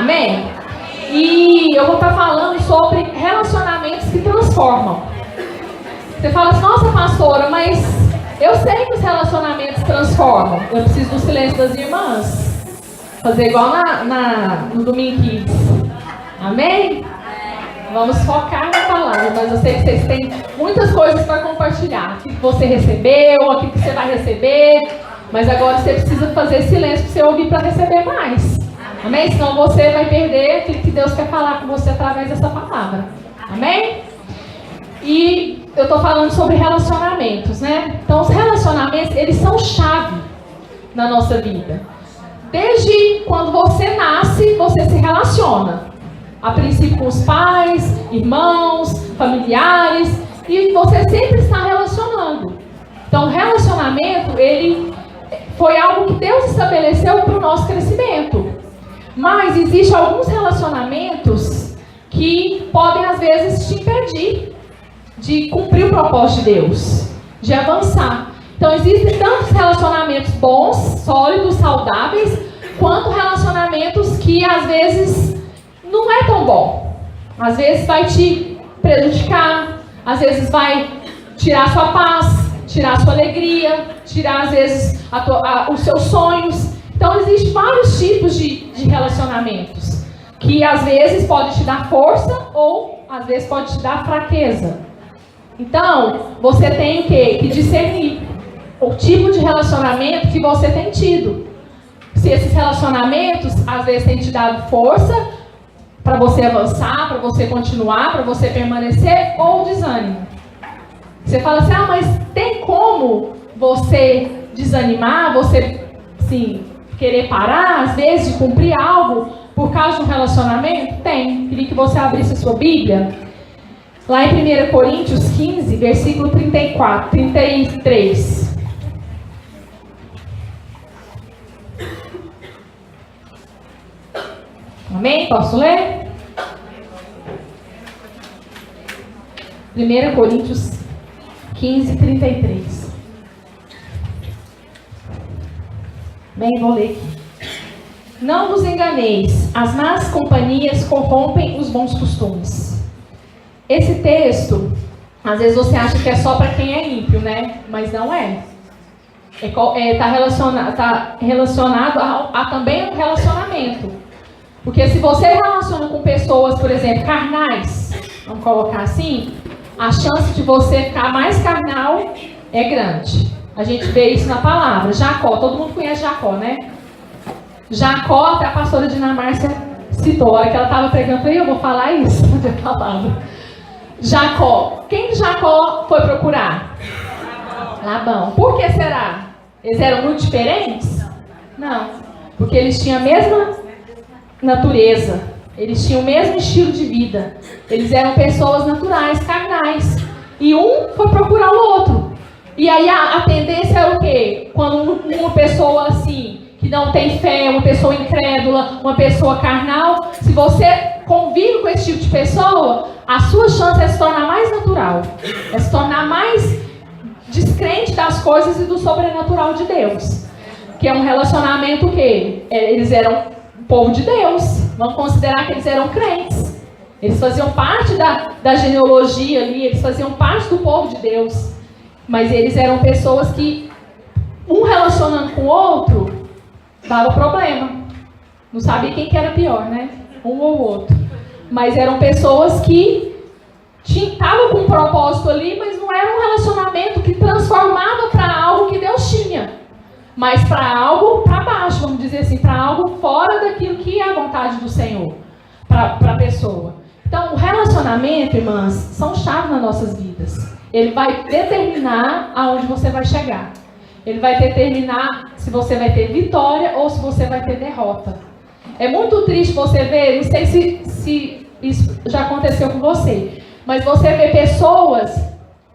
Amém? E eu vou estar falando sobre relacionamentos que transformam. Você fala assim, nossa pastora, mas eu sei que os relacionamentos transformam. Eu preciso do silêncio das irmãs. Fazer igual no Domingo Kids. Amém? Vamos focar na palavra, mas eu sei que vocês têm muitas coisas para compartilhar. O que você recebeu, o que você vai receber. Mas agora você precisa fazer silêncio para você ouvir para receber mais. Amém? Senão você vai perder aquilo que Deus quer falar com você através dessa palavra. Amém? E eu estou falando sobre relacionamentos, né? Então os relacionamentos, eles são chave na nossa vida. Desde quando você nasce, você se relaciona. A princípio com os pais, irmãos, familiares, e você sempre está relacionando. Então, o relacionamento, ele foi algo que Deus estabeleceu para o nosso crescimento. Mas existem alguns relacionamentos que podem, às vezes, te impedir de cumprir o propósito de Deus, de avançar. Então, existem tantos relacionamentos bons, sólidos, saudáveis, quanto relacionamentos que, às vezes, não é tão bom. Às vezes vai te prejudicar, às vezes vai tirar sua paz, tirar sua alegria, tirar às vezes os seus sonhos. Então existem vários tipos de relacionamentos que às vezes pode te dar força ou às vezes pode te dar fraqueza. Então você tem que discernir o tipo de relacionamento que você tem tido. Se esses relacionamentos às vezes têm te dado força para você avançar, para você continuar, para você permanecer, ou desânimo. Você fala assim, mas tem como você desanimar, você, sim, querer parar, às vezes, de cumprir algo por causa de um relacionamento? Tem. Queria que você abrisse a sua Bíblia. Lá em 1 Coríntios 15, versículo 33. Amém? Posso ler? 1 Coríntios 15, 33. Bem, vou ler aqui. Não vos enganeis, as más companhias corrompem os bons costumes. Esse texto, às vezes você acha que é só para quem é ímpio, né? Mas não é. Está relacionado a também um relacionamento. Porque se você relaciona com pessoas, por exemplo, carnais, vamos colocar assim, a chance de você ficar mais carnal é grande. A gente vê isso na palavra. Jacó, todo mundo conhece Jacó, né? Jacó, até a pastora Dina Márcia citou, a hora que ela estava pregando, eu falei, eu vou falar isso na palavra. Jacó, quem Jacó foi procurar? Labão. Por que será? Eles eram muito diferentes? Não, porque eles tinham a mesma natureza, eles tinham o mesmo estilo de vida, eles eram pessoas naturais, carnais, e um foi procurar o outro. E aí a tendência é o quê? Quando uma pessoa assim, que não tem fé, uma pessoa incrédula, uma pessoa carnal, se você convive com esse tipo de pessoa, a sua chance é se tornar mais natural, é se tornar mais descrente das coisas e do sobrenatural de Deus, que é um relacionamento que eles eram povo de Deus, vamos considerar que eles eram crentes, eles faziam parte da genealogia ali, eles faziam parte do povo de Deus, mas eles eram pessoas que, um relacionando com o outro, dava problema, não sabia quem que era pior, né? Um ou outro, mas eram pessoas que estavam com um propósito ali, mas não era um relacionamento que transformava para algo que Deus tinha, mas para algo para baixo, vamos dizer assim, para algo fora daquilo que é a vontade do Senhor, para a pessoa. Então, o relacionamento, irmãs, são chaves nas nossas vidas. Ele vai determinar aonde você vai chegar. Ele vai determinar se você vai ter vitória ou se você vai ter derrota. É muito triste você ver, não sei se isso já aconteceu com você, mas você vê pessoas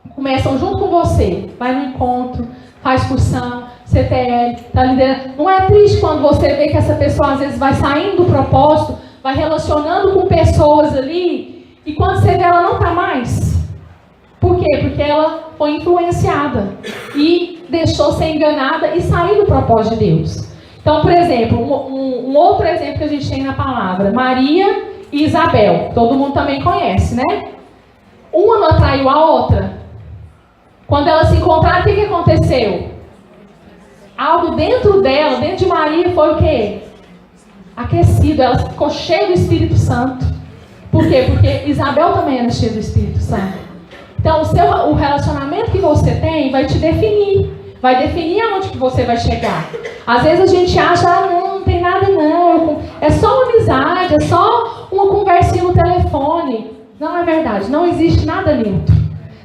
que começam junto com você, vai no encontro, faz cursão, CTL, tá liderando. Não é triste quando você vê que essa pessoa às vezes vai saindo do propósito, vai relacionando com pessoas ali, e quando você vê ela não está mais. Por quê? Porque ela foi influenciada e deixou ser enganada e sair do propósito de Deus. Então, por exemplo, um outro exemplo que a gente tem na palavra, Maria e Isabel, todo mundo também conhece, né? Uma não atraiu a outra. Quando elas se encontraram, o que aconteceu? Algo dentro dela, dentro de Maria, foi o quê? Aquecido, ela ficou cheia do Espírito Santo. Por quê? Porque Isabel também era cheia do Espírito Santo. Então, o relacionamento que você tem vai te definir. Vai definir aonde que você vai chegar. Às vezes a gente acha, não tem nada não. É só uma amizade, é só uma conversinha no telefone. Não é verdade, não existe nada neutro.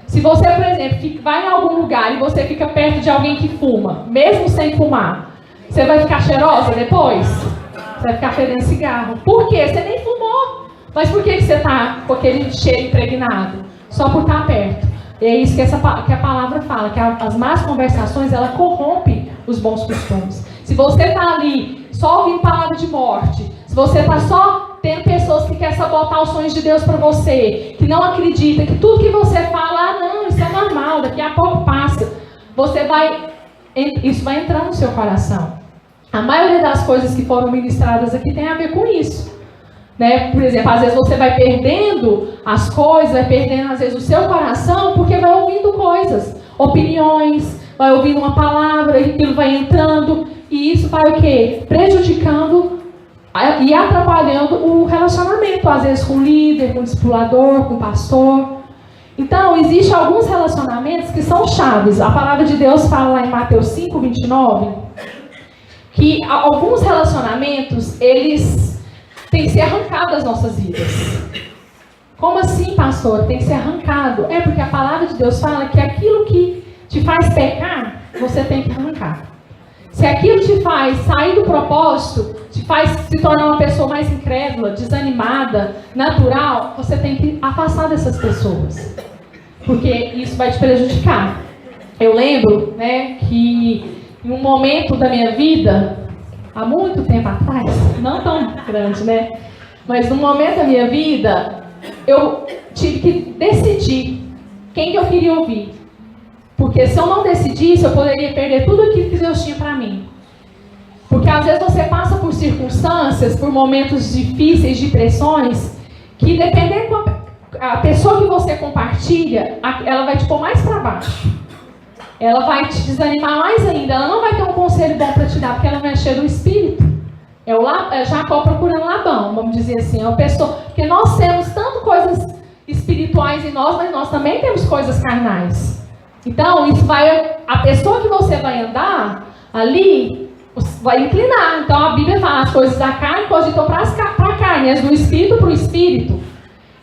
Se você, por exemplo, vai em algum lugar e você fica perto de alguém que fuma, mesmo sem fumar, você vai ficar cheirosa depois? Você vai ficar fedendo cigarro. Por quê? Você nem fumou. Mas por que você está com aquele cheiro impregnado? Só por estar perto. E é isso que a palavra fala, que as más conversações, ela corrompe os bons costumes. Se você está ali só ouvindo palavra de morte, se você está só tendo pessoas que querem sabotar os sonhos de Deus para você, que não acreditam, que tudo que você fala, não, isso é normal, daqui a pouco passa, isso vai entrar no seu coração. A maioria das coisas que foram ministradas aqui tem a ver com isso. Né? Por exemplo, às vezes você vai perdendo as coisas, vai perdendo às vezes o seu coração, porque vai ouvindo coisas, opiniões, vai ouvindo uma palavra, e aquilo vai entrando, e isso vai o quê? Prejudicando e atrapalhando o relacionamento, às vezes com o líder, com o discipulador, com o pastor. Então, existem alguns relacionamentos que são chaves. A palavra de Deus fala lá em Mateus 5, 29, que alguns relacionamentos, eles têm que ser arrancados das nossas vidas. Como assim, pastor? Tem que ser arrancado. É porque a palavra de Deus fala que aquilo que te faz pecar, você tem que arrancar. Se aquilo te faz sair do propósito, te faz se tornar uma pessoa mais incrédula, desanimada, natural, você tem que afastar dessas pessoas. Porque isso vai te prejudicar. Eu lembro, né, que em um momento da minha vida, há muito tempo atrás, não tão grande, né? Mas num momento da minha vida, eu tive que decidir quem que eu queria ouvir. Porque se eu não decidisse, eu poderia perder tudo aquilo que Deus tinha para mim. Porque às vezes você passa por circunstâncias, por momentos difíceis, de pressões, que dependendo da pessoa que você compartilha, ela vai te pôr mais para baixo. Ela vai te desanimar mais ainda. Ela não vai ter um conselho bom para te dar, porque ela vai encher do espírito. É Jacó procurando Labão, vamos dizer assim. É uma pessoa, porque nós temos tanto coisas espirituais em nós, mas nós também temos coisas carnais. Então, a pessoa que você vai andar ali, vai inclinar. Então, a Bíblia fala, as coisas da carne cogitam para a carne, as do espírito para o espírito.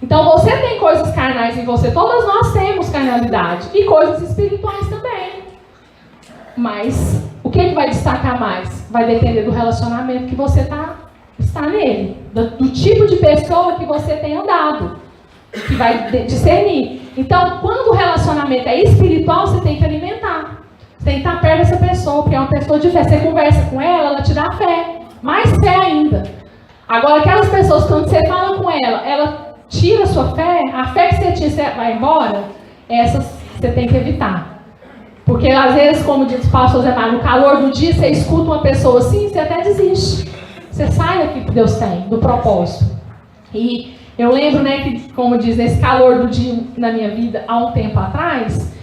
Então, você tem coisas carnais em você, todas nós temos carnalidade, e coisas espirituais também. Mas, o que vai destacar mais? Vai depender do relacionamento que você está nele, do tipo de pessoa que você tem andado, que vai discernir. Então, quando o relacionamento é espiritual, você tem que alimentar. Você tem que estar perto dessa pessoa, porque é uma pessoa de fé. Você conversa com ela, ela te dá fé. Mais fé ainda. Agora, aquelas pessoas, quando você fala com ela tira a sua fé, a fé que você tinha, você vai embora, essas você tem que evitar. Porque, às vezes, como diz o pastor Zé Mário, no calor do dia, você escuta uma pessoa assim, você até desiste. Você sai daquilo que Deus tem, do propósito. E eu lembro, né, que, como diz, nesse calor do dia na minha vida, há um tempo atrás,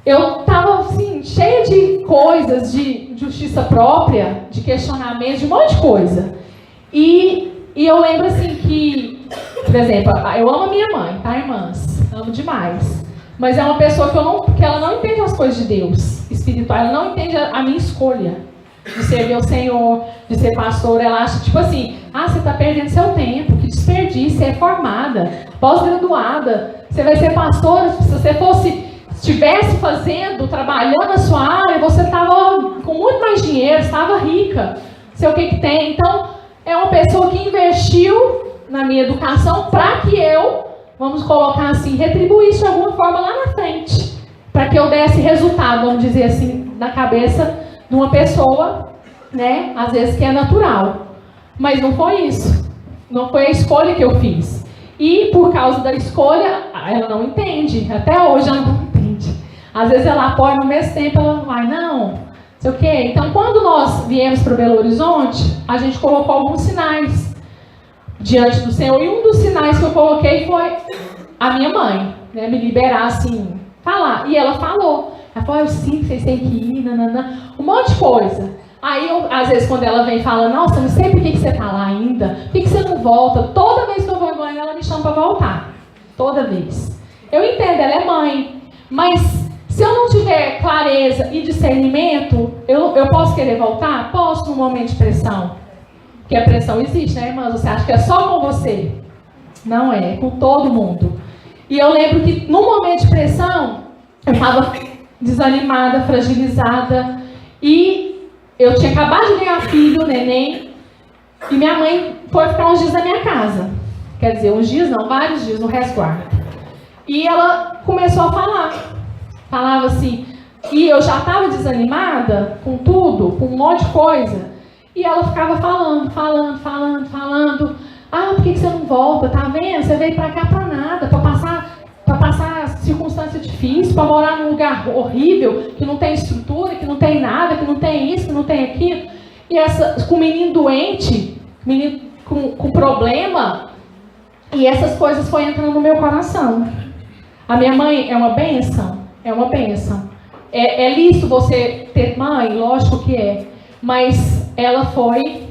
eu estava, assim, cheia de coisas, de justiça própria, de questionamentos, de um monte de coisa. E eu lembro, assim, que, por exemplo, eu amo a minha mãe, tá, irmãs? Amo demais. Mas é uma pessoa que ela não entende as coisas de Deus espiritual, ela não entende a minha escolha de servir ao Senhor, de ser pastora. Ela acha, tipo assim, você está perdendo seu tempo, que desperdício, você é formada, pós-graduada, você vai ser pastora. Se você estivesse trabalhando na sua área, você estava com muito mais dinheiro, estava rica, sei o que tem. Então, é uma pessoa que investiu na minha educação para que eu, vamos colocar assim, retribuísse de alguma forma lá na frente, para que eu desse resultado, vamos dizer assim, na cabeça de uma pessoa, né, às vezes que é natural. Mas não foi isso. Não foi a escolha que eu fiz. E por causa da escolha, ela não entende. Até hoje ela não entende. Às vezes ela apoia, no mesmo tempo ela vai, não, sei o quê. Então, quando nós viemos para Belo Horizonte, a gente colocou alguns sinais diante do Senhor. E um dos sinais que eu coloquei foi a minha mãe, né, me liberar, assim, falar. E ela falou. Ela falou, eu sinto que vocês têm que ir, nananã, um monte de coisa. Aí, eu, às vezes, quando ela vem e fala, nossa, não sei por que você está lá ainda, por que você não volta? Toda vez que eu vou em Goiânia, ela me chama para voltar. Toda vez. Eu entendo, ela é mãe, mas se eu não tiver clareza e discernimento, eu posso querer voltar? Posso, num momento de pressão. Porque a pressão existe, né, irmãs? Você acha que é só com você? Não é com todo mundo. E eu lembro que, num momento de pressão, eu estava desanimada, fragilizada, e eu tinha acabado de ganhar filho, neném, e minha mãe foi ficar uns dias na minha casa. Quer dizer, uns dias não, vários dias no resguardo. E ela começou a falar. Falava assim, e eu já estava desanimada com tudo, com um monte de coisa. E ela ficava falando. Ah, por que você não volta? Tá vendo? Você veio pra cá pra nada, pra passar circunstância difícil, pra morar num lugar horrível, que não tem estrutura, que não tem nada, que não tem isso, que não tem aquilo. E com o menino doente, menino com problema, e essas coisas foram entrando no meu coração. A minha mãe é uma bênção. É uma bênção. É lícito você ter mãe? Lógico que é. Mas ela foi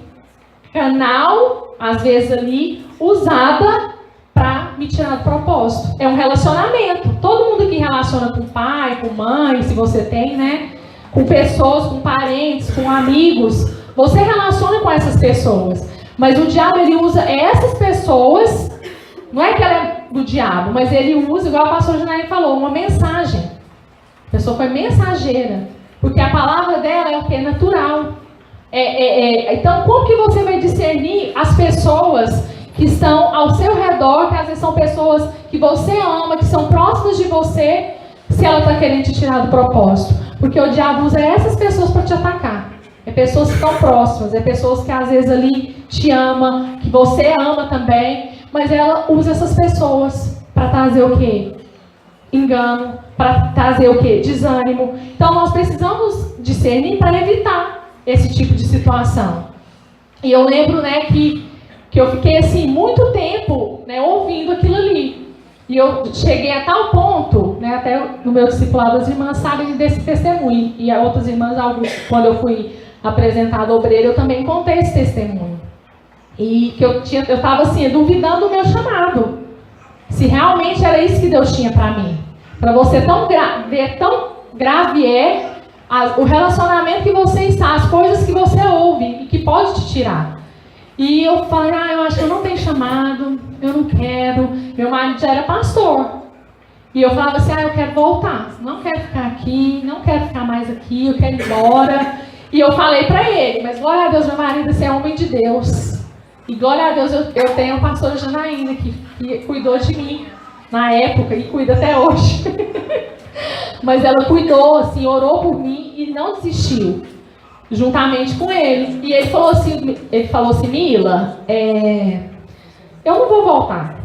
canal, às vezes ali, usada para me tirar do propósito. É um relacionamento. Todo mundo que relaciona com pai, com mãe, se você tem, né? Com pessoas, com parentes, com amigos. Você relaciona com essas pessoas. Mas o diabo, ele usa essas pessoas. Não é que ela é do diabo, mas ele usa, igual a pastora Janaína falou, uma mensagem. A pessoa foi mensageira. Porque a palavra dela é o que? É natural. Então, como que você vai discernir as pessoas que estão ao seu redor, que às vezes são pessoas que você ama, que são próximas de você, se ela está querendo te tirar do propósito? Porque o diabo usa essas pessoas para te atacar. É pessoas que estão próximas, é pessoas que às vezes ali te ama, que você ama também, mas ela usa essas pessoas para trazer o quê? Engano, para trazer o quê? Desânimo. Então nós precisamos discernir para evitar esse tipo de situação. E eu lembro, né, que eu fiquei assim muito tempo, né, ouvindo aquilo ali. E eu cheguei a tal ponto, né, até no meu discipulado as irmãs sabem desse testemunho. E as outras irmãs, quando eu fui apresentada obreira, eu também contei esse testemunho. E que eu estava assim, duvidando do meu chamado. Se realmente era isso que Deus tinha para mim. Para você ver tão grave é o relacionamento que você está, as coisas que você ouve e que pode te tirar. E eu falei, eu acho que eu não tenho chamado, eu não quero. Meu marido já era pastor. E eu falava assim, eu quero voltar. Não quero ficar aqui, não quero ficar mais aqui, eu quero ir embora. E eu falei para ele, mas glória a Deus, meu marido, você é homem de Deus. E glória a Deus, eu tenho a pastora Janaína, que cuidou de mim na época e cuida até hoje. Mas ela cuidou, assim, orou por mim e não desistiu, juntamente com ele. E ele falou assim, Mila, eu não vou voltar.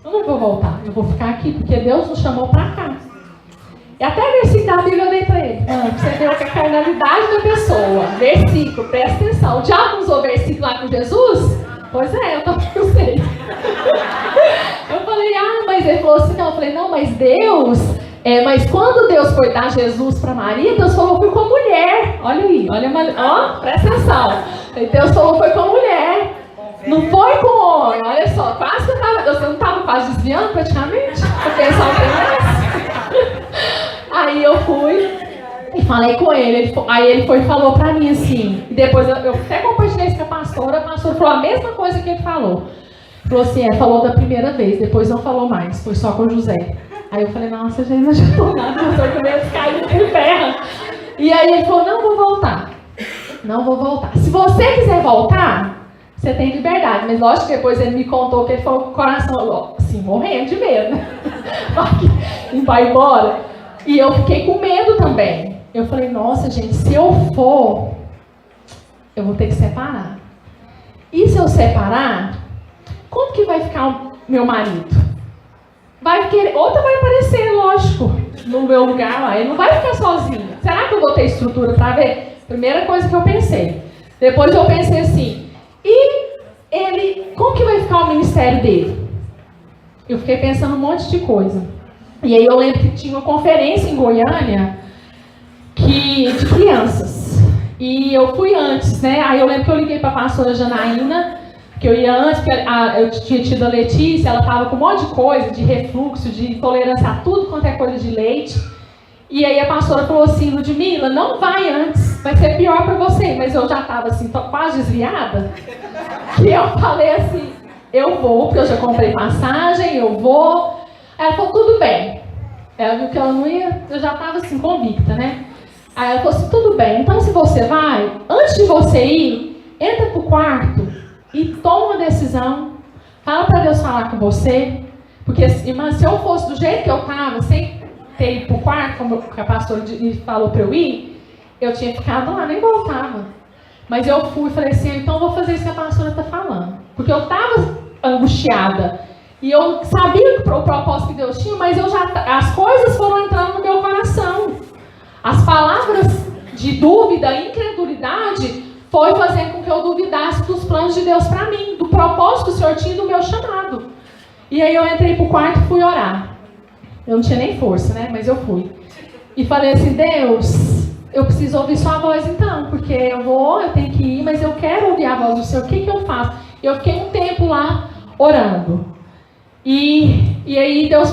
Eu vou ficar aqui, porque Deus nos chamou para cá. E até versículo da Bíblia eu dei para ele. Você vê a carnalidade da pessoa. Versículo, presta atenção. O diabo usou versículo lá com Jesus? Pois é, eu sei. Eu falei, mas ele falou assim, não. Eu falei, não, mas Deus... mas quando Deus foi dar Jesus para Maria, Deus falou foi com a mulher. Olha aí, presta atenção. Deus falou foi com a mulher. Não foi com o homem. Olha só, quase que você não estava quase desviando praticamente? Eu pensava que Aí eu fui e falei com ele. Aí ele foi e falou para mim assim. E depois eu até compartilhei isso com a pastora falou a mesma coisa que ele falou. Falou assim, falou da primeira vez, depois não falou mais, foi só com o José. Aí eu falei, nossa, gente, não estou nada, eu estou com medo de cair por terra. E aí ele falou, não vou voltar. Se você quiser voltar, você tem liberdade. Mas lógico que depois ele me contou que ele falou com o coração, assim, morrendo de medo. E vai embora. E eu fiquei com medo também. Eu falei, nossa, gente, se eu for, eu vou ter que separar. E se eu separar, como que vai ficar o meu marido? Outra vai aparecer, lógico, no meu lugar lá. Ele não vai ficar sozinho. Será que eu vou ter estrutura para ver? Primeira coisa que eu pensei. Depois eu pensei assim, e ele, como que vai ficar o ministério dele? Eu fiquei pensando um monte de coisa. E aí eu lembro que tinha uma conferência em Goiânia de crianças. E eu fui antes, né? Aí eu lembro que eu liguei para a pastora Janaína, que eu ia antes, porque eu tinha tido a Letícia, ela estava com um monte de coisa, de refluxo, de intolerância a tudo quanto é coisa de leite. E aí a pastora falou assim, Ludmila, não vai antes, vai ser pior para você. Mas eu já estava assim, quase desviada. E eu falei assim, eu vou, porque eu já comprei passagem, eu vou. Aí ela falou, tudo bem. Ela viu que ela não ia, eu já estava assim, convicta, né? Aí ela falou assim, tudo bem, então se você vai, antes de você ir, entra pro quarto e toma uma decisão. Fala para Deus falar com você. Porque, irmã, se eu fosse do jeito que eu estava, sem ter ido pro quarto, como a pastora me falou para eu ir, eu tinha ficado lá, nem voltava. Mas eu fui e falei assim, então eu vou fazer isso que a pastora está falando. Porque eu estava angustiada. E eu sabia o propósito que Deus tinha, mas as coisas foram entrando no meu coração. As palavras de dúvida e incredulidade foi fazendo com que eu duvidasse dos planos de Deus para mim, do propósito que o Senhor tinha do meu chamado. E aí eu entrei para o quarto e fui orar. Eu não tinha nem força, né? Mas eu fui. E falei assim, Deus, eu preciso ouvir sua voz então, porque eu tenho que ir, mas eu quero ouvir a voz do Senhor. O que eu faço? Eu fiquei um tempo lá orando. E aí Deus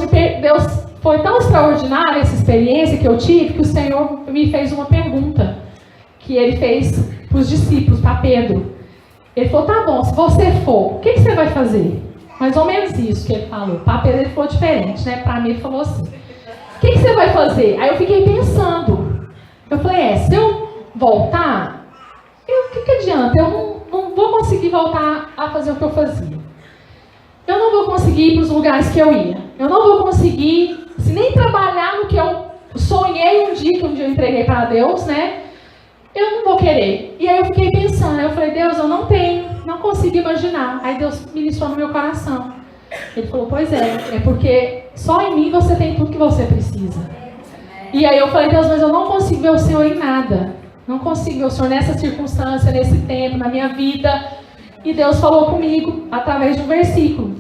foi tão extraordinária essa experiência que eu tive, que o Senhor me fez uma pergunta, que ele fez para os discípulos, para Pedro. Ele falou, tá bom, se você for, o que você vai fazer? Mais ou menos isso que ele falou. Para Pedro ele falou diferente, né? Para mim ele falou assim, o que você vai fazer? Aí eu fiquei pensando. Eu falei, se eu voltar, o que adianta? Eu não vou conseguir voltar a fazer o que eu fazia. Eu não vou conseguir ir para os lugares que eu ia. Eu não vou conseguir, se nem trabalhar no que eu sonhei um dia, que um dia eu entreguei para Deus, né? Eu não vou querer. E aí eu fiquei pensando, eu falei, Deus, eu não consigo imaginar. Aí Deus ministrou no meu coração. Ele falou, pois é porque só em mim você tem tudo que você precisa. E aí eu falei, Deus, mas eu não consigo ver o Senhor em nada. Não consigo ver o Senhor nessa circunstância, nesse tempo, na minha vida. E Deus falou comigo através de um versículo,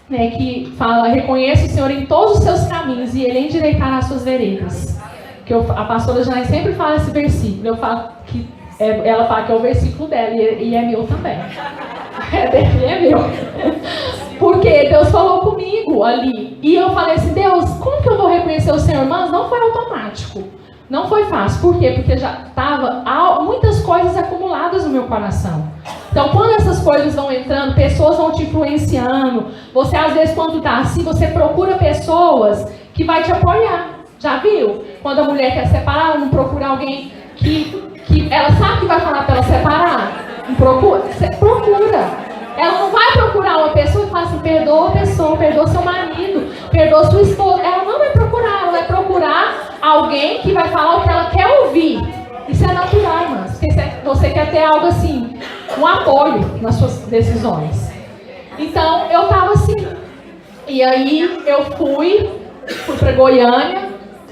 né, que fala, reconheça o Senhor em todos os seus caminhos e Ele endireitará as suas veredas. A pastora Janaína sempre fala esse versículo. Eu falo que ela fala que é o versículo dela e é meu também. É dele e é meu. Porque Deus falou comigo ali. E eu falei assim, Deus, como que eu vou reconhecer o Senhor? Mas não foi automático. Não foi fácil. Por quê? Porque já estava muitas coisas acumuladas no meu coração. Então, quando essas coisas vão entrando, pessoas vão te influenciando. Você, às vezes, quando está assim, você procura pessoas que vai te apoiar. Já viu? Quando a mulher quer separar, ela não procura alguém que ela sabe que vai falar para ela separar. Não procura? Você procura. Ela não vai procurar uma pessoa que fala assim, perdoa a pessoa, perdoa seu marido, perdoa sua esposa. Ela não vai procurar, ela vai procurar alguém que vai falar o que ela quer ouvir. Isso é natural, irmã. Você quer ter algo assim, um apoio nas suas decisões. Então, eu estava assim. E aí, eu fui para Goiânia,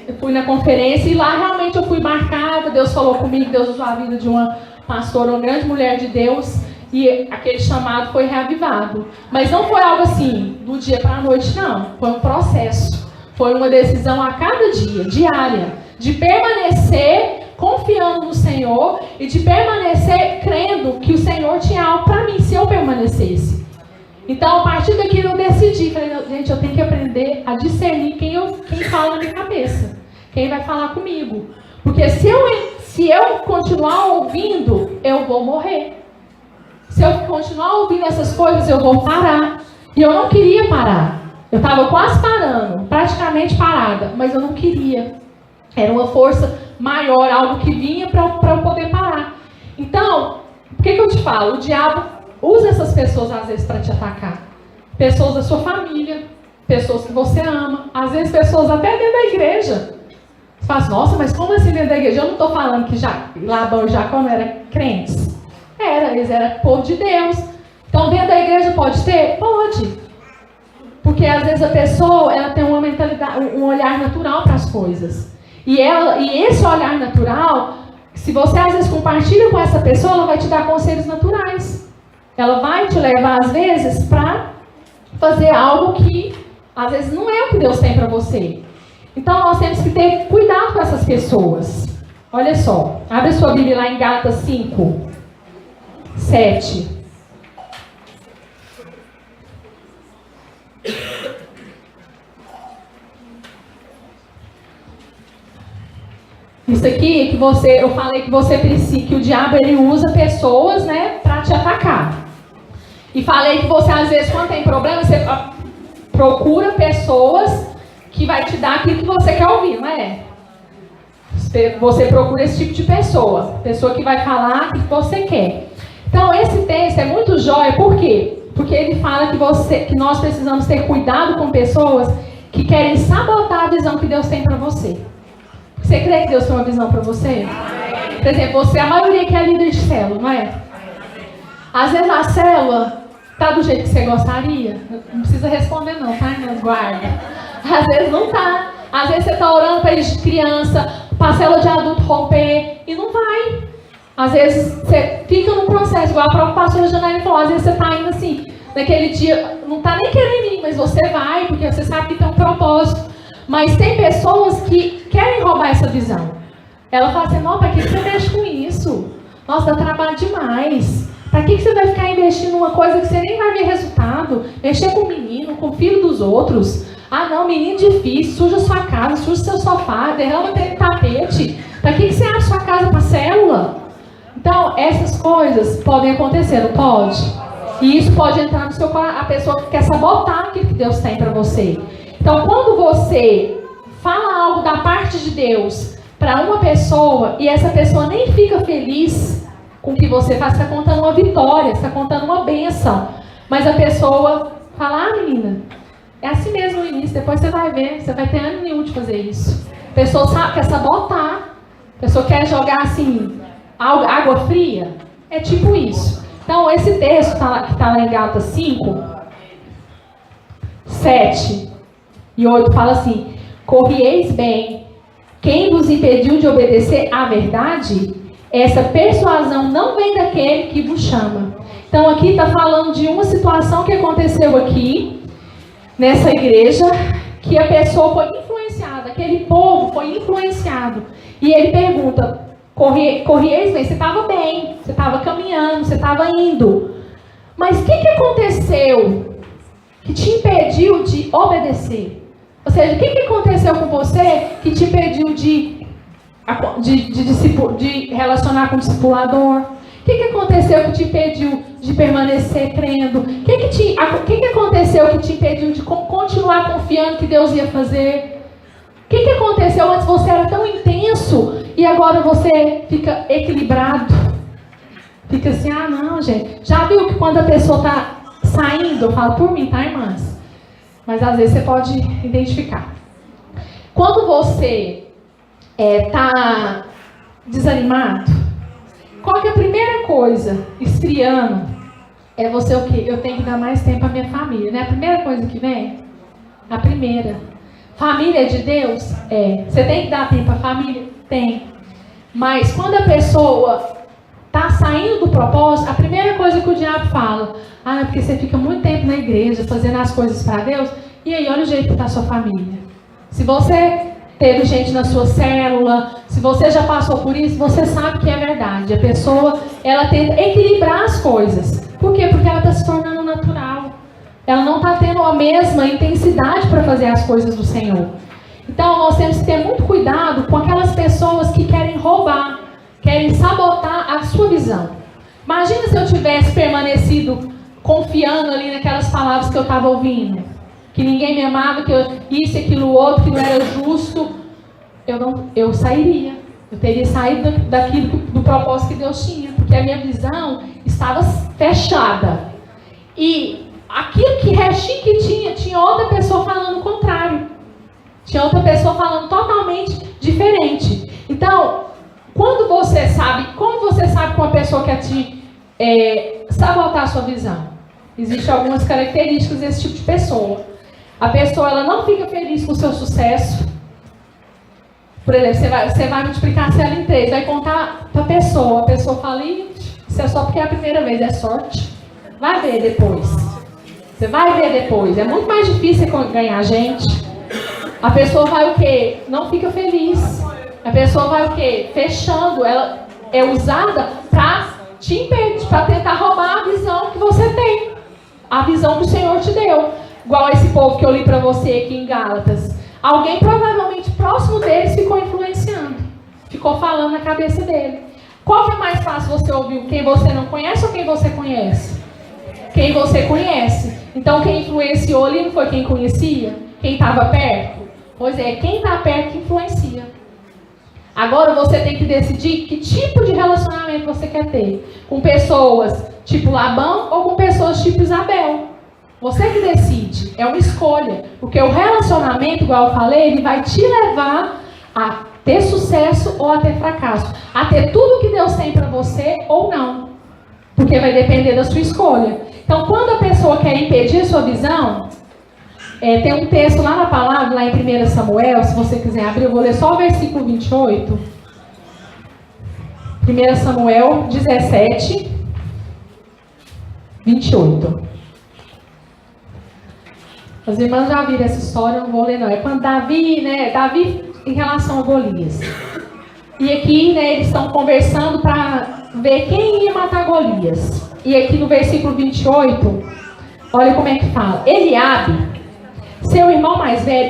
eu fui na conferência e lá realmente eu fui marcada. Deus falou comigo, Deus usou a vida de uma pastora, uma grande mulher de Deus. E aquele chamado foi reavivado. Mas não foi algo assim, do dia para a noite, não. Foi um processo. Foi uma decisão a cada dia, diária. De permanecer confiando no Senhor e de permanecer crendo que o Senhor tinha algo para mim, se eu permanecesse. Então, a partir daquilo eu decidi. Falei, gente, eu tenho que aprender a discernir quem fala na minha cabeça. Quem vai falar comigo. Porque se eu continuar ouvindo, eu vou morrer. Se eu continuar ouvindo essas coisas, eu vou parar. E eu não queria parar. Eu estava quase parando, praticamente parada, mas eu não queria. Era uma força maior, algo que vinha para eu poder parar. Então, por que eu te falo? O diabo usa essas pessoas às vezes para te atacar. Pessoas da sua família, pessoas que você ama, às vezes pessoas até dentro da igreja. Você fala assim, nossa, mas como assim dentro da igreja? Eu não estou falando que Labão e Jacó não eram crentes. Eles eram povo de Deus. Então, dentro da igreja pode ter? Pode. Porque às vezes a pessoa ela tem uma mentalidade, um olhar natural para as coisas. E esse olhar natural, Se você às vezes compartilha com essa pessoa, ela vai te dar conselhos naturais. Ela vai te levar às vezes para fazer algo que às vezes não é o que Deus tem para você. Então nós temos que ter cuidado com essas pessoas. Olha só, abre sua Bíblia lá em Gálatas 5, 7. Isso aqui que eu falei que você precisa, que o diabo ele usa pessoas, né, para te atacar. E falei que você às vezes quando tem problema, você procura pessoas que vai te dar aquilo que você quer ouvir, não é? Você procura esse tipo de pessoa que vai falar o que você quer. Então esse texto é muito jóia, por quê? Porque ele fala que nós precisamos ter cuidado com pessoas que querem sabotar a visão que Deus tem para você. Você crê que Deus tem uma visão para você? Por exemplo, a maioria que é líder de célula, não é? Às vezes a célula está do jeito que você gostaria. Não precisa responder não, tá? Mas guarda. Às vezes não tá. Às vezes você está orando para de criança, para a célula de adulto romper e não vai. Às vezes você fica num processo, igual a própria pastora Janaína falou, às vezes você está indo assim, naquele dia, não está nem querendo ir, mas você vai, porque você sabe que tem um propósito. Mas tem pessoas que querem roubar essa visão. Ela fala assim, não, para que você mexe com isso? Nossa, dá trabalho demais. Para que você vai ficar investindo numa coisa que você nem vai ver resultado? Mexer com o menino, com o filho dos outros. Ah não, menino difícil, suja sua casa, suja seu sofá, derrama aquele tapete. Para que você abre sua casa para célula? Então, essas coisas podem acontecer, não pode? E isso pode entrar no seu coração, a pessoa que quer sabotar aquilo que Deus tem para você. Então, quando você fala algo da parte de Deus para uma pessoa e essa pessoa nem fica feliz com o que você faz, você está contando uma vitória, você está contando uma bênção. Mas a pessoa fala, ah menina, é assim mesmo no início, depois você vai ver, você vai ter ânimo nenhum de fazer isso. A pessoa quer sabotar, a pessoa quer jogar assim, água fria, é tipo isso. Então, esse texto que está lá em Gálatas 5, 7 e 8 fala assim, corrieis bem, quem vos impediu de obedecer à verdade, essa persuasão não vem daquele que vos chama. Então aqui está falando de uma situação que aconteceu aqui, nessa igreja, que a pessoa foi influenciada, aquele povo foi influenciado. E ele pergunta, corrieis bem, você estava bem, você estava caminhando, você estava indo. Mas o que aconteceu que te impediu de obedecer? Ou seja, o que aconteceu com você que te impediu de relacionar com o discipulador? O que aconteceu que te impediu de permanecer crendo? O que aconteceu que te impediu de continuar confiando que Deus ia fazer? O que aconteceu antes? Você era tão intenso e agora você fica equilibrado. Fica assim, ah não, gente. Já viu que quando a pessoa está saindo, eu falo por mim, tá, irmãs? Mas às vezes você pode identificar. Quando você está desanimado, qual que é a primeira coisa, esfriando, é você o quê? Eu tenho que dar mais tempo à minha família, né? A primeira coisa que vem? A primeira. Família de Deus? Você tem que dar tempo à família? Tem. Mas quando a pessoa está saindo do propósito, a primeira coisa que o diabo fala, é porque você fica muito tempo na igreja, fazendo as coisas para Deus, e aí olha o jeito que está a sua família. Se você teve gente na sua célula, se você já passou por isso, você sabe que é verdade. A pessoa, ela tenta equilibrar as coisas. Por quê? Porque ela está se tornando natural. Ela não está tendo a mesma intensidade para fazer as coisas do Senhor. Então, nós temos que ter muito cuidado com aquelas pessoas que querem roubar, querem sabotar a sua visão. Imagina se eu tivesse permanecido confiando ali naquelas palavras que eu estava ouvindo. Que ninguém me amava, que isso, aquilo, outro, que não era justo. Eu sairia. Eu teria saído do propósito que Deus tinha. Porque a minha visão estava fechada. E aquilo que restinho que tinha outra pessoa falando o contrário. Tinha outra pessoa falando totalmente diferente. Então, como você sabe que uma pessoa quer te sabotar a sua visão? Existem algumas características desse tipo de pessoa. A pessoa ela não fica feliz com o seu sucesso. Por exemplo, você vai multiplicar a célula em 3, vai contar para a pessoa fala, isso é só porque é a primeira vez, é sorte. Vai ver depois. Você vai ver depois. É muito mais difícil ganhar gente. A pessoa vai o quê? Não fica feliz. A pessoa vai o quê? Fechando. Ela é usada para te impedir, para tentar roubar a visão que você tem. A visão que o Senhor te deu. Igual esse povo que eu li para você aqui em Gálatas. Alguém provavelmente próximo deles ficou influenciando. Ficou falando na cabeça dele. Qual que é mais fácil você ouvir? Quem você não conhece ou quem você conhece? Quem você conhece. Então quem influenciou ali não foi quem conhecia? Quem estava perto? Pois é, quem está perto que influencia. Agora você tem que decidir que tipo de relacionamento você quer ter. Com pessoas tipo Labão ou com pessoas tipo Isabel. Você que decide. É uma escolha. Porque o relacionamento, igual eu falei, ele vai te levar a ter sucesso ou a ter fracasso. A ter tudo que Deus tem para você ou não. Porque vai depender da sua escolha. Então, quando a pessoa quer impedir a sua visão, tem um texto lá na palavra, lá em 1 Samuel, se você quiser abrir, eu vou ler só o versículo 28. 1 Samuel 17, 28. As irmãs já viram essa história, eu não vou ler não. É quando Davi em relação a Golias. E aqui, eles estão conversando para ver quem ia matar Golias. E aqui no versículo 28, olha como é que fala. Eliabe, seu irmão mais velho,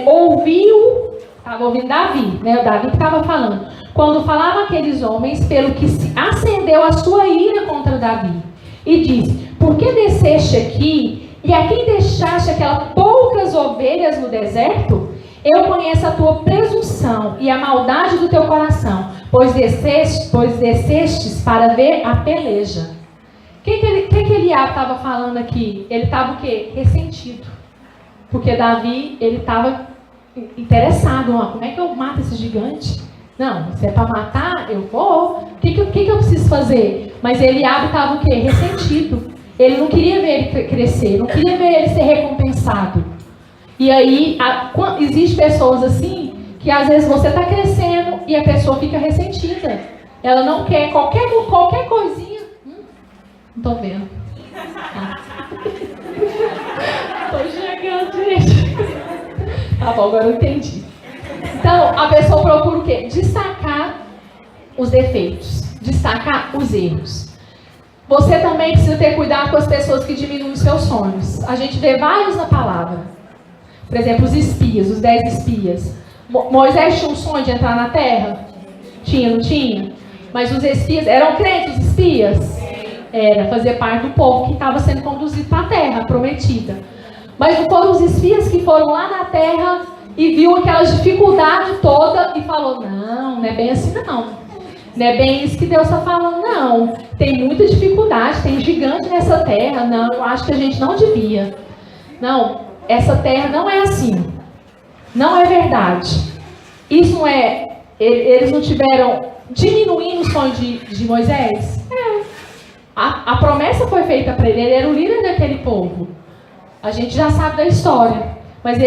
estava ouvindo Davi, o Davi que estava falando. Quando falavam aqueles homens, pelo que se acendeu a sua ira contra Davi. E disse, por que desceste aqui e a quem deixaste aquelas poucas ovelhas no deserto? Eu conheço a tua presunção e a maldade do teu coração, pois descestes para ver a peleja. O que Eliabe estava falando aqui? Ele estava o quê? Ressentido. Porque Davi, ele estava interessado. Como é que eu mato esse gigante? Não, se é para matar, eu vou. O que eu preciso fazer? Mas Eliabe estava o quê? Ressentido. Ele não queria ver ele crescer, não queria ver ele ser recompensado. E aí, existem pessoas assim, que às vezes você está crescendo e a pessoa fica ressentida. Ela não quer qualquer coisinha. Não estou vendo. Estou chegando, gente. Tá bom, agora eu entendi. Então, a pessoa procura o quê? Destacar os defeitos, destacar os erros. Você também precisa ter cuidado com as pessoas que diminuem os seus sonhos. A gente vê vários na palavra. Por exemplo, os espias, os 10 espias. Moisés tinha um sonho de entrar na terra? Tinha, não tinha? Mas os espias, eram crentes os espias? Era, fazer parte do povo que estava sendo conduzido para a terra prometida. Mas não foram os espias que foram lá na terra e viu aquela dificuldade toda e falou, não é bem assim não. Não é bem isso que Deus está falando, não. Tem muita dificuldade, tem gigante nessa terra. Não, eu acho que a gente não devia. Não, essa terra não é assim. Não é verdade. Isso não é... Eles não tiveram diminuindo o sonho de Moisés? A promessa foi feita para ele. Ele era o líder daquele povo. A gente já sabe da história. Mas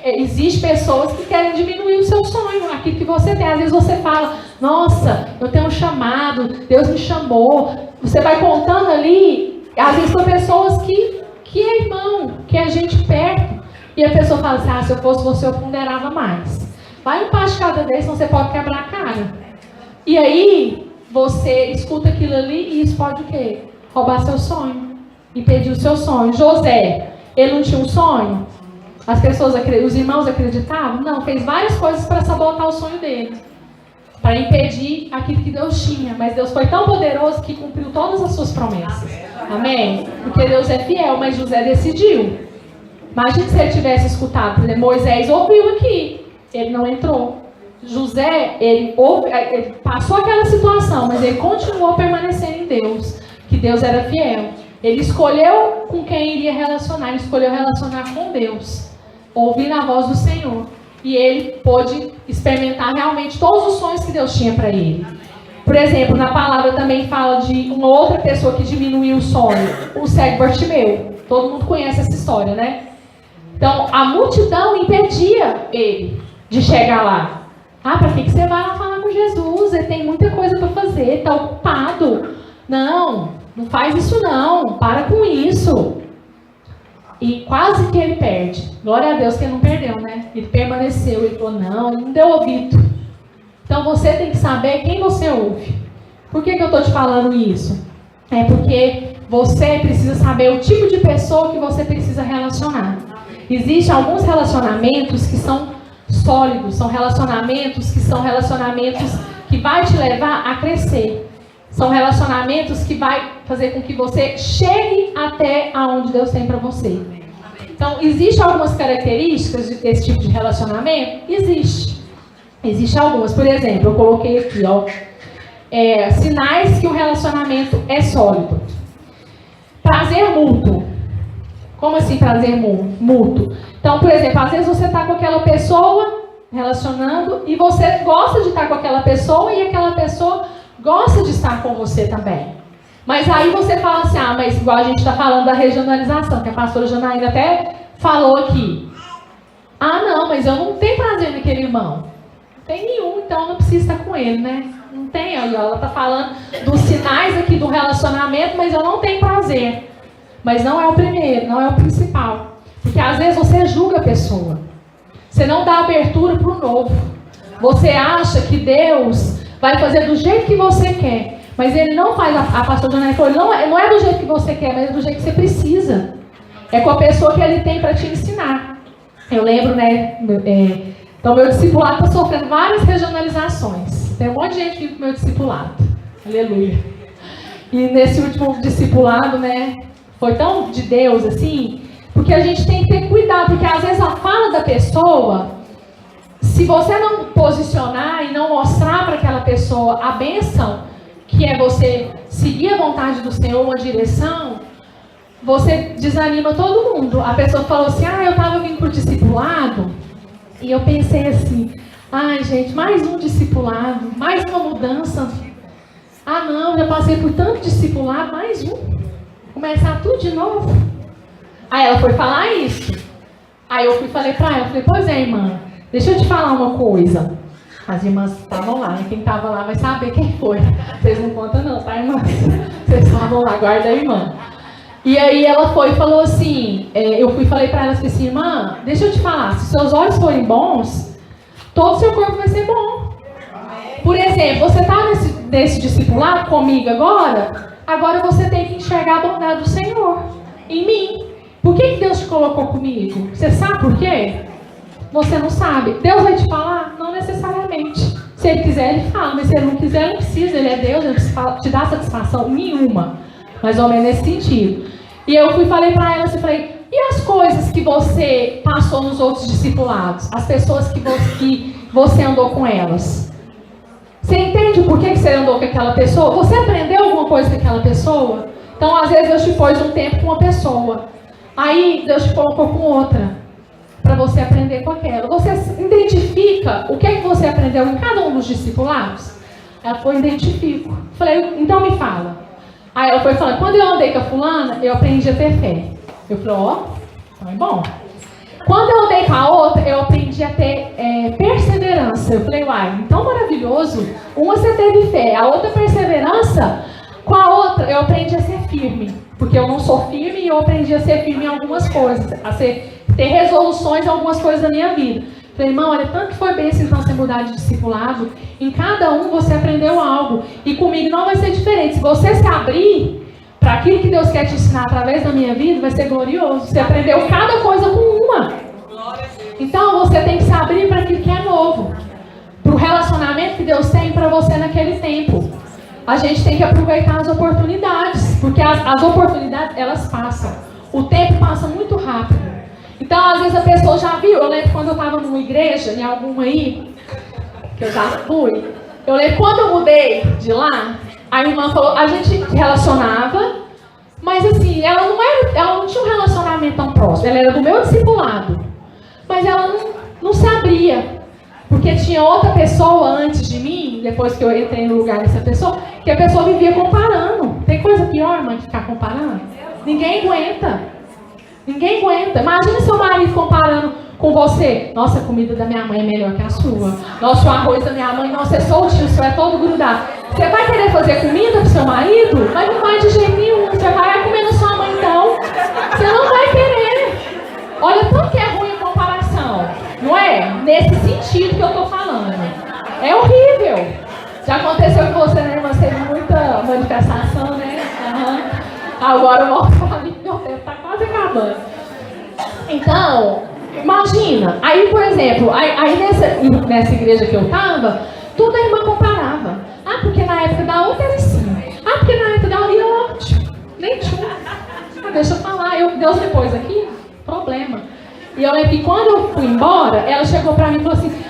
existem pessoas que querem diminuir o seu sonho, aquilo que você tem. Às vezes você fala, nossa, eu tenho um chamado, Deus me chamou. Você vai contando ali, às vezes são pessoas que é irmão, que é gente perto. E a pessoa fala assim, se eu fosse você, eu ponderava mais. Vai um passo de cada vez, senão você pode quebrar a cara. E aí, você escuta aquilo ali e isso pode o quê? Roubar seu sonho. Impedir o seu sonho. José, ele não tinha um sonho? Os irmãos acreditavam? Não, fez várias coisas para sabotar o sonho dele. Para impedir aquilo que Deus tinha. Mas Deus foi tão poderoso que cumpriu todas as suas promessas. Amém? Porque Deus é fiel, mas José decidiu. Imagina se ele tivesse escutado. Por exemplo, Moisés ouviu aqui. Ele não entrou. José, ele passou aquela situação, mas ele continuou permanecendo em Deus. Que Deus era fiel. Ele escolheu com quem iria relacionar. Ele escolheu relacionar com Deus. Ouvir a voz do Senhor. E ele pôde experimentar realmente todos os sonhos que Deus tinha para ele. Por exemplo, na palavra também fala de uma outra pessoa que diminuiu o sonho. O cego Bartimeu. Todo mundo conhece essa história, né? Então, a multidão impedia ele de chegar lá. Ah, para que você vai lá falar com Jesus? Ele tem muita coisa para fazer, está ocupado. Não faz isso não, para com isso. E quase que ele perde. Glória a Deus que ele não perdeu, né? Ele permaneceu, ele falou, não, ele não deu ouvido. Então você tem que saber quem você ouve. Por que eu estou te falando isso? É porque você precisa saber o tipo de pessoa que você precisa relacionar. Existem alguns relacionamentos que são sólidos, são relacionamentos que vai te levar a crescer. São relacionamentos que vai fazer com que você chegue até aonde Deus tem para você. Então, existem algumas características desse tipo de relacionamento? Existem algumas. Por exemplo, eu coloquei aqui, sinais que o relacionamento é sólido. Prazer mútuo. Como assim prazer mútuo? Então, por exemplo, às vezes você está com aquela pessoa relacionando e você gosta de estar com aquela pessoa e aquela pessoa gosta de estar com você também. Mas aí você fala assim, mas igual a gente está falando da regionalização, que a pastora Janaína até falou aqui. Não, mas eu não tenho prazer naquele irmão. Não tem nenhum, então eu não preciso estar com ele, né? Não tem, ela está falando dos sinais aqui do relacionamento, mas eu não tenho prazer. Mas não é o primeiro, não é o principal. Porque às vezes você julga a pessoa. Você não dá abertura para o novo. Você acha que Deus vai fazer do jeito que você quer. Mas Ele não faz, a pastora Janaína falou, não é do jeito que você quer, mas é do jeito que você precisa. É com a pessoa que Ele tem para te ensinar. Eu lembro, né? Então, meu discipulado está sofrendo várias regionalizações. Tem um monte de gente vindo com o meu discipulado. Aleluia. E nesse último discipulado, né? Foi tão de Deus, assim, porque a gente tem que ter cuidado, porque às vezes a fala da pessoa, se você não posicionar e não mostrar para aquela pessoa a bênção, que é você seguir a vontade do Senhor, uma direção, você desanima todo mundo. A pessoa falou assim, eu estava vindo para o discipulado, e eu pensei assim, gente, mais um discipulado, mais uma mudança. Não, já passei por tanto discipulado, mais um. Começar tudo de novo. Aí ela foi falar isso. Aí eu falei pra ela, pois é, irmã, deixa eu te falar uma coisa. As irmãs estavam lá, quem estava lá vai saber quem foi. Vocês não contam não, tá, irmã? Vocês estavam lá, guarda a irmã. E aí ela foi e falou assim, falei pra ela assim, irmã, deixa eu te falar, se seus olhos forem bons, todo o seu corpo vai ser bom. Por exemplo, você está nesse discipulado comigo agora você tem que enxergar a bondade do Senhor em mim. Por que Deus te colocou comigo? Você sabe por quê? Você não sabe. Deus vai te falar? Não necessariamente. Se Ele quiser, Ele fala. Mas se Ele não quiser, Ele não precisa. Ele é Deus, Ele não te dá satisfação nenhuma. Mais ou menos nesse sentido. E eu falei para ela assim, e as coisas que você passou nos outros discipulados? As pessoas que você andou com elas? Você entende por que você andou com aquela pessoa? Você aprendeu alguma coisa com aquela pessoa? Então, às vezes, Deus te pôs um tempo com uma pessoa. Aí, Deus te colocou com outra. Para você aprender com aquela. Você identifica o que é que você aprendeu em cada um dos discipulados? Ela foi, identifico. Falei, então me fala. Aí ela foi falando, quando eu andei com a fulana, eu aprendi a ter fé. Eu falei, então é bom. Quando eu andei com a outra, eu aprendi a ter perseverança. Eu falei, então maravilhoso. Uma você teve fé, a outra perseverança. Com a outra, eu aprendi a ser firme. Porque eu não sou firme e eu aprendi a ser firme em algumas coisas. Ter resoluções em algumas coisas da minha vida. Eu falei, irmão, olha, tanto que foi bem então você mudar de discipulado. Em cada um você aprendeu algo. E comigo não vai ser diferente. Se você se abrir para aquilo que Deus quer te ensinar através da minha vida, vai ser glorioso. Você aprendeu cada coisa com uma. Então, você tem que se abrir para aquilo que é novo. Para o relacionamento que Deus tem para você naquele tempo. A gente tem que aproveitar as oportunidades. Porque as oportunidades, elas passam. O tempo passa muito rápido. Então, às vezes a pessoa já viu. Eu lembro quando eu estava numa igreja, em alguma aí, que eu já fui. Eu lembro quando eu mudei de lá, a irmã falou, a gente relacionava, mas assim, ela não tinha um relacionamento tão próximo. Ela era do meu discipulado, mas ela não se abria. Porque tinha outra pessoa antes de mim, depois que eu entrei no lugar dessa pessoa, que a pessoa vivia comparando. Tem coisa pior, mãe, que ficar comparando? Ninguém aguenta. Ninguém aguenta. Imagina seu marido comparando Com você, nossa, a comida da minha mãe é melhor que a sua. Nossa, o arroz da minha mãe, nossa, é soltinho, o seu é todo grudado. Você vai querer fazer comida pro seu marido? Mas não vai de jeito nenhum. Você vai comer na sua mãe, então. Você não vai querer. Olha, tanto que é ruim a comparação. Não é? Nesse sentido que eu tô falando. É horrível. Já aconteceu com você, né? Você teve muita manifestação, né? Agora eu volto a falar que meu tempo tá quase acabando. Então, imagina. Aí, por exemplo, aí nessa igreja que eu tava, toda a irmã comparava. Ah, porque na época da outra era assim. Ah, porque na época da outra era ótimo. Nem tinha. Deixa eu falar. Deus depois aqui, problema. E eu lembro que quando eu fui embora, ela chegou pra mim e falou assim,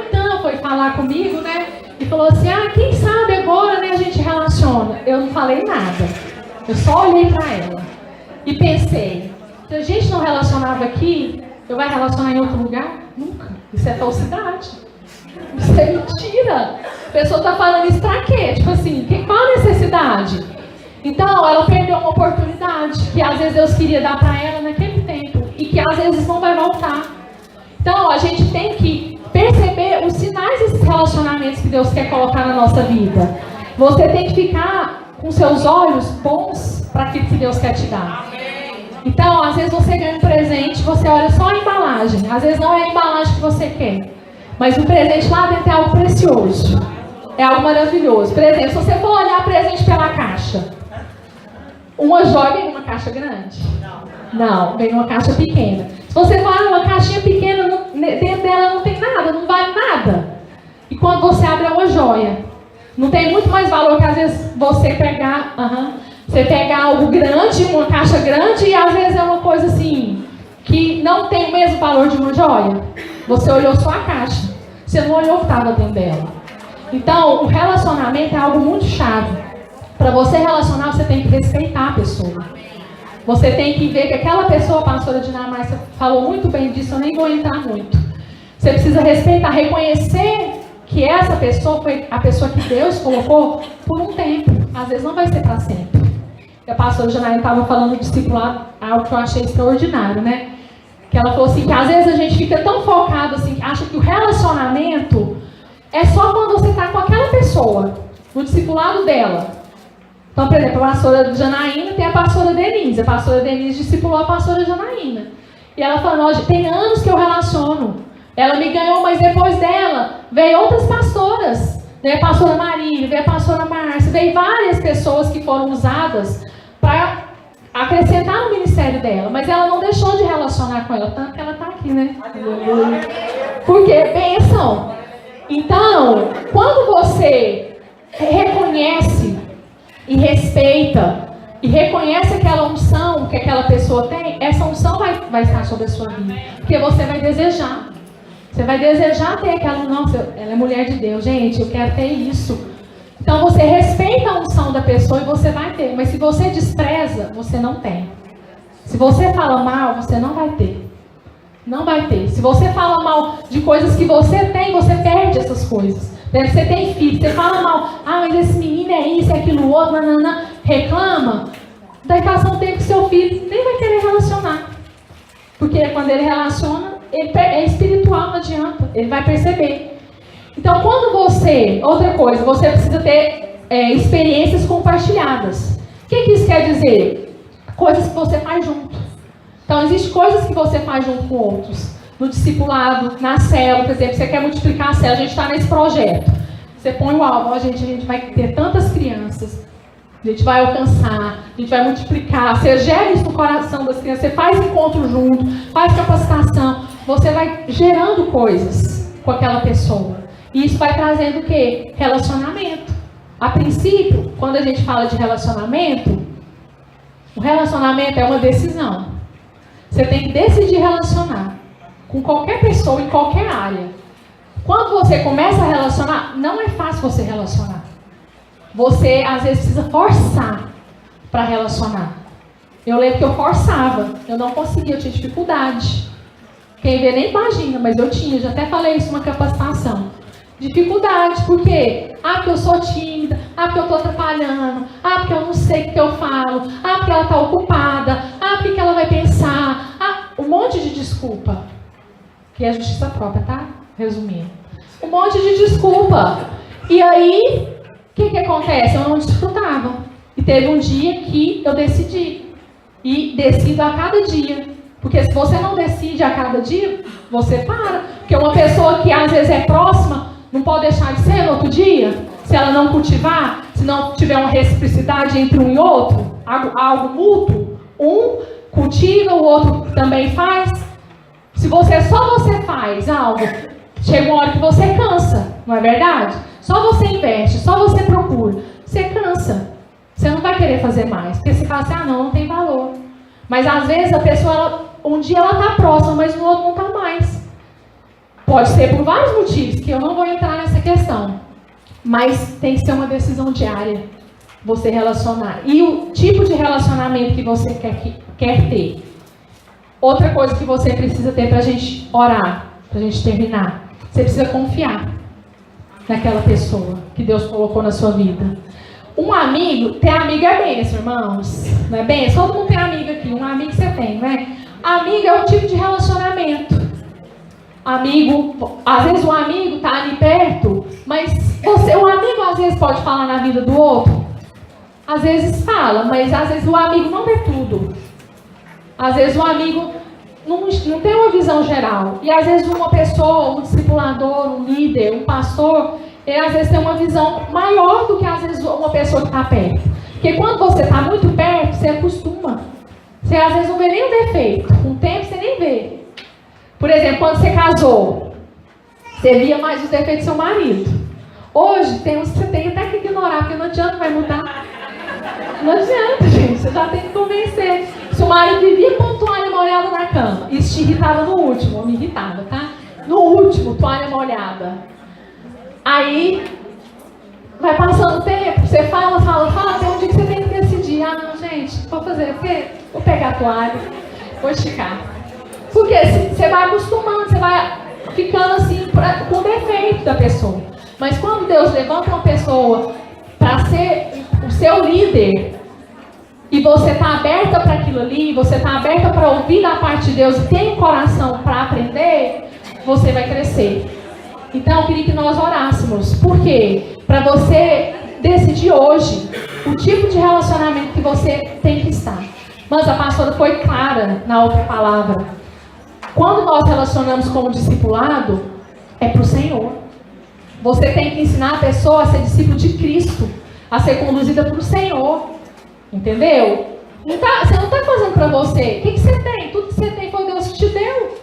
então, foi falar comigo, né? E falou assim, quem sabe agora, né, a gente relaciona. Eu não falei nada. Eu só olhei pra ela. E pensei, se a gente não relacionava aqui, eu vai relacionar em outro lugar? Nunca. Isso é falsidade. Isso é mentira. A pessoa tá falando isso pra quê? Tipo assim, qual a necessidade? Então, ela perdeu uma oportunidade que às vezes Deus queria dar pra ela naquele tempo. E que às vezes não vai voltar. Então, a gente tem que perceber os sinais desses relacionamentos que Deus quer colocar na nossa vida. Você tem que ficar com seus olhos bons para aquilo que Deus quer te dar. Então, às vezes você ganha um presente, você olha só a embalagem. Às vezes não é a embalagem que você quer. Mas o presente lá dentro é algo precioso. É algo maravilhoso. Por exemplo, se você for olhar presente pela caixa, uma joia vem numa caixa grande? Não, vem numa caixa pequena. Se você for uma caixinha pequena, dentro dela não tem nada, não vale nada. E quando você abre é uma joia. Não tem muito mais valor que às vezes você pegar algo grande, uma caixa grande, e às vezes é uma coisa assim, que não tem o mesmo valor de uma joia. Você olhou só a caixa. Você não olhou o que estava dentro dela. Então, o relacionamento é algo muito chave. Para você relacionar, você tem que respeitar a pessoa. Você tem que ver que aquela pessoa, a pastora Dinamarca falou muito bem disso, eu nem vou entrar muito. Você precisa respeitar, reconhecer que essa pessoa foi a pessoa que Deus colocou por um tempo. Às vezes não vai ser para sempre. E a pastora Janaína estava falando do discipulado, algo que eu achei extraordinário, né? Que ela falou assim, que às vezes a gente fica tão focado assim, que acha que o relacionamento é só quando você está com aquela pessoa, no discipulado dela. Então, por exemplo, a pastora Janaína tem a pastora Denise. A pastora Denise discipulou a pastora Janaína. E ela falou, tem anos que eu relaciono. Ela me ganhou, mas depois dela veio outras pastoras. Veio a pastora Maria, veio a pastora Márcia, veio várias pessoas que foram usadas para acrescentar no ministério dela. Mas ela não deixou de relacionar com ela, tanto que ela está aqui, né? Porque bênção. Então, quando você reconhece e respeita, e reconhece aquela unção que aquela pessoa tem, essa unção vai estar sobre a sua vida. Porque você vai desejar. Você vai desejar ter aquela, nossa, ela é mulher de Deus, gente, eu quero ter isso. Então você respeita a unção da pessoa e você vai ter. Mas se você despreza, você não tem. Se você fala mal, você não vai ter. Não vai ter. Se você fala mal de coisas que você tem, você perde essas coisas. Você tem filho, você fala mal, mas esse menino é isso, é aquilo outro, reclama, daí passa um tempo que seu filho nem vai querer relacionar. Porque quando ele relaciona, ele é espiritual, não adianta, ele vai perceber. Então, quando outra coisa, você precisa ter experiências compartilhadas. O que isso quer dizer? Coisas que você faz junto. Então, existem coisas que você faz junto com outros. No discipulado, na célula, por exemplo, você quer multiplicar a célula, a gente está nesse projeto. Você põe o alvo, a gente vai ter tantas crianças, a gente vai alcançar, a gente vai multiplicar, você gera isso no coração das crianças, você faz encontro junto, faz capacitação, você vai gerando coisas com aquela pessoa. E isso vai trazendo o quê? Relacionamento. A princípio, quando a gente fala de relacionamento, o relacionamento é uma decisão. Você tem que decidir relacionar com qualquer pessoa, em qualquer área. Quando você começa a relacionar, não é fácil você relacionar. Você, às vezes, precisa forçar para relacionar. Eu lembro que eu forçava, eu não conseguia, eu tinha dificuldade. Quem vê nem imagina, mas eu tinha, já até falei isso numa capacitação. Dificuldade, por quê? Porque eu sou tímida, porque eu estou atrapalhando, porque eu não sei o que eu falo, porque ela está ocupada, porque ela vai pensar, um monte de desculpa. que é justiça própria, tá? Resumindo. Um monte de desculpa. E aí, o que acontece? Eu não desfrutava. E teve um dia que eu decidi. E decido a cada dia. Porque se você não decide a cada dia, você para. Porque uma pessoa que às vezes é próxima, não pode deixar de ser no outro dia. Se ela não cultivar, se não tiver uma reciprocidade entre um e outro, algo mútuo, um cultiva, o outro também faz. Se só você faz algo, chega uma hora que você cansa, não é verdade? Só você investe, só você procura, você cansa. Você não vai querer fazer mais, porque você fala assim, não tem valor. Mas às vezes a pessoa, um dia ela está próxima, mas no outro não está mais. Pode ser por vários motivos, que eu não vou entrar nessa questão. Mas tem que ser uma decisão diária, você relacionar. E o tipo de relacionamento que você quer ter. Outra coisa que você precisa ter para a gente orar, para a gente terminar. Você precisa confiar naquela pessoa que Deus colocou na sua vida. Um amigo, ter amigo é bênção, irmãos. Não é bênção? Todo mundo tem amigo aqui. Um amigo você tem, não é? Amigo é um tipo de relacionamento. Amigo, às vezes um amigo está ali perto, mas o amigo às vezes pode falar na vida do outro. Às vezes fala, mas às vezes o amigo não vê tudo. Às vezes o amigo não tem uma visão geral. E às vezes uma pessoa, um discipulador, um líder, um pastor, ele às vezes tem uma visão maior do que às vezes uma pessoa que está perto. Porque quando você está muito perto, você acostuma. Você às vezes não vê nem o defeito. Com o tempo você nem vê. Por exemplo, quando você casou, você via mais os defeitos do seu marido. Hoje, tem uns que você tem até que ignorar, porque não adianta, vai mudar. Não adianta, gente. Você já tem que convencer. Se o marido vivia com toalha molhada na cama, isso te irritava no último, me irritava, tá? No último, toalha molhada. Aí, vai passando o tempo, você fala, tem um dia que você tem que decidir. Não, gente, vou fazer o quê? Vou pegar a toalha, vou esticar. Porque você vai acostumando, você vai ficando assim com o defeito da pessoa. Mas quando Deus levanta uma pessoa para ser o seu líder, e você está aberta para aquilo ali, você está aberta para ouvir da parte de Deus e tem um coração para aprender, você vai crescer. Então eu queria que nós orássemos. Por quê? Para você decidir hoje o tipo de relacionamento que você tem que estar. Mas a pastora foi clara na outra palavra. Quando nós relacionamos como discipulado, é para o Senhor. Você tem que ensinar a pessoa a ser discípulo de Cristo, a ser conduzida para o Senhor. Entendeu? Você não está fazendo para você. O que você tem? Tudo que você tem foi Deus que te deu.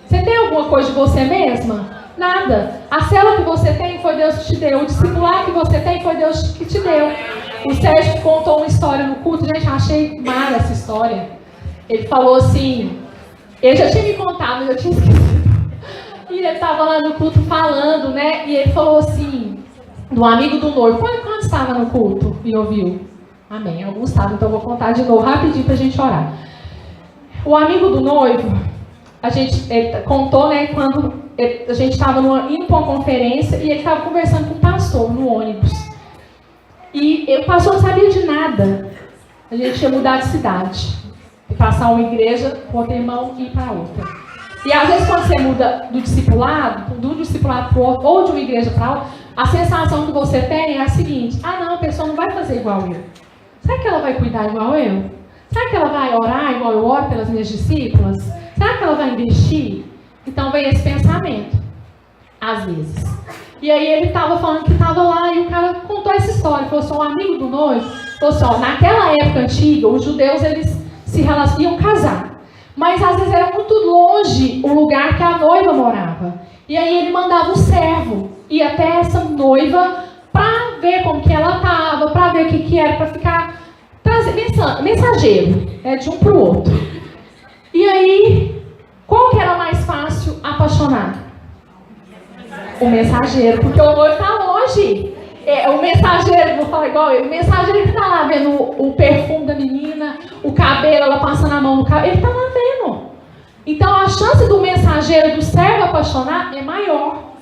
Você tem alguma coisa de você mesma? Nada. A célula que você tem foi Deus que te deu. O discipulado que você tem foi Deus que te deu. O Sérgio contou uma história no culto. Gente, achei mara essa história. Ele falou assim... Ele já tinha me contado, mas eu tinha esquecido. E ele estava lá no culto falando, né? E ele falou assim, do amigo do noivo. Quando estava no culto e ouviu? Amém. Alguns estavam, então eu vou contar de novo, rapidinho, para a gente orar. O amigo do noivo, ele contou, né? Quando a gente estava indo para uma conferência e ele estava conversando com o pastor no ônibus. E o pastor não sabia de nada. A gente ia mudar de cidade. Passar uma igreja com outro irmão e ir para outra. E às vezes quando você muda do discipulado para o outro, ou de uma igreja para outra, a sensação que você tem é a seguinte: não, a pessoa não vai fazer igual eu. Será que ela vai cuidar igual eu? Será que ela vai orar igual eu oro pelas minhas discípulas? Será que ela vai investir? Então vem esse pensamento, às vezes. E aí ele estava falando que estava lá e o cara contou essa história. Falou assim, um amigo do noivo, falou assim, naquela época antiga, os judeus eles iam casar. Mas às vezes era muito longe o lugar que a noiva morava. E aí ele mandava um servo ir até essa noiva para ver como que ela estava, para ver o que era, para ficar mensageiro, de um para o outro. E aí, qual que era mais fácil apaixonar? O mensageiro, porque o noivo está longe. O mensageiro, vou falar igual ele, o mensageiro que está lá vendo o perfume da menina, o cabelo, ela passando a mão no cabelo, ele está lá vendo. Então a chance do mensageiro, do servo apaixonar é maior.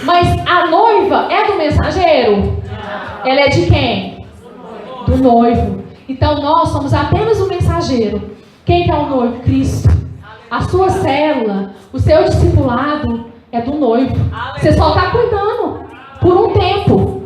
Mas a noiva é do mensageiro? Ela é de quem? Do noivo. Então nós somos apenas o mensageiro. Quem que é o noivo? Cristo. A sua célula, o seu discipulado é do noivo. Você só está cuidando por um tempo.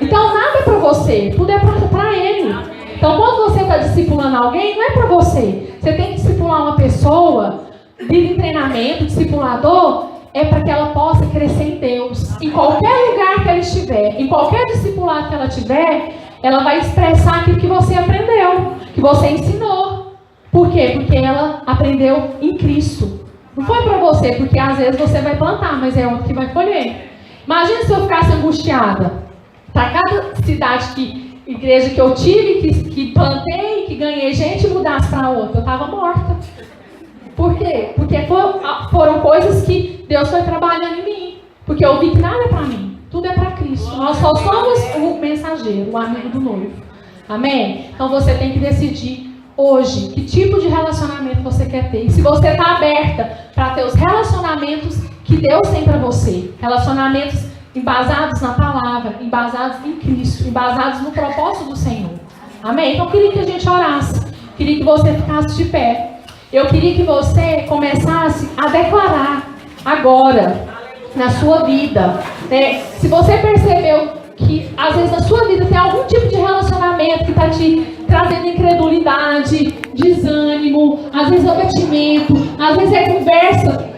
Então nada é para você, tudo é para ele. Então quando você está discipulando alguém, não é para você. Você tem que discipular uma pessoa, vir em treinamento, discipulador, é para que ela possa crescer em Deus. Em qualquer lugar que ela estiver, em qualquer discipulado que ela tiver, ela vai expressar aquilo que você aprendeu, que você ensinou. Por quê? Porque ela aprendeu em Cristo. Não foi para você, porque às vezes você vai plantar, mas é outro que vai colher. Imagina se eu ficasse angustiada. Para cada igreja que eu tive, que plantei, que ganhei gente, e mudasse para outra, eu estava morta. Por quê? Porque foram coisas que Deus foi trabalhando em mim. Porque eu vi que nada é para mim, tudo é para Cristo. Nós só somos o mensageiro, o amigo do noivo. Amém? Então você tem que decidir hoje que tipo de relacionamento você quer ter. E se você está aberta para ter os relacionamentos que Deus tem para você. Relacionamentos embasados na palavra, embasados em Cristo, embasados no propósito do Senhor. Amém? Então eu queria que a gente orasse. Queria que você ficasse de pé. Eu queria que você começasse a declarar agora, na sua vida, né? Se você percebeu que às vezes na sua vida tem algum tipo de relacionamento que está te trazendo incredulidade, desânimo, às vezes abatimento, às vezes é conversa